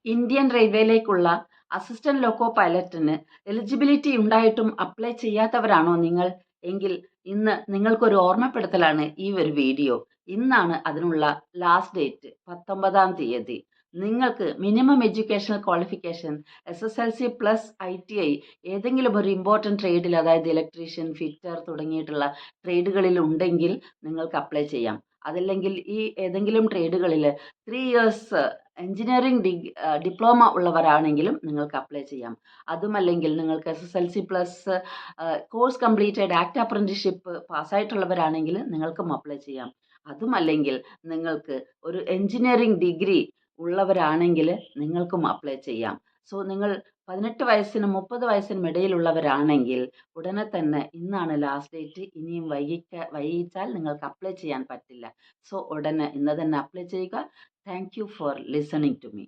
Indian റെയിൽവേയിലേക്കുള്ള assistant loco പൈലറ്റിന് eligibility ഉണ്ടായിട്ടും apply ചെയ്യാത്തവരാണോ നിങ്ങൾ? എങ്കിൽ ഇന്ന് നിങ്ങൾക്കൊരു ഓർമ്മപ്പെടുത്തലാണ് ഈ ഒരു വീഡിയോ. ഇന്നാണ് അതിനുള്ള ലാസ്റ്റ് ഡേറ്റ്, 19-ാം തീയതി. നിങ്ങൾക്ക് minimum educational qualification SSLC plus ITI ഏതെങ്കിലും ഒരു ഇമ്പോർട്ടൻറ്റ് ട്രേഡിൽ, അതായത് ഇലക്ട്രീഷ്യൻ, ഫിറ്റർ തുടങ്ങിയിട്ടുള്ള ട്രേഡുകളിൽ ഉണ്ടെങ്കിൽ നിങ്ങൾക്ക് അപ്ലൈ ചെയ്യാം. അതല്ലെങ്കിൽ ഈ ഏതെങ്കിലും ട്രേഡുകളിൽ 3 ഇയേഴ്സ് എഞ്ചിനീയറിംഗ് ഡിപ്ലോമ ഉള്ളവരാണെങ്കിലും നിങ്ങൾക്ക് അപ്ലൈ ചെയ്യാം. അതുമല്ലെങ്കിൽ നിങ്ങൾക്ക് SSLC plus course completed act apprenticeship പാസ്സായിട്ടുള്ളവരാണെങ്കിൽ നിങ്ങൾക്കും അപ്ലൈ ചെയ്യാം. അതുമല്ലെങ്കിൽ നിങ്ങൾക്ക് ഒരു എഞ്ചിനീയറിംഗ് ഡിഗ്രി ഉള്ളവരാണെങ്കിൽ നിങ്ങൾക്കും അപ്ലൈ ചെയ്യാം. സോ നിങ്ങൾ 18 വയസ്സിനും 30 വയസ്സിനും ഇടയിലുള്ളവരാണെങ്കിൽ ഉടനെ തന്നെ ഇന്നാണ് ലാസ്റ്റ് ഡേറ്റ്. ഇനിയും വൈകിച്ചാൽ നിങ്ങൾക്ക് അപ്ലൈ ചെയ്യാൻ പറ്റില്ല. സോ ഉടനെ ഇന്ന് തന്നെ അപ്ലൈ ചെയ്യുക. Thank you for listening to me.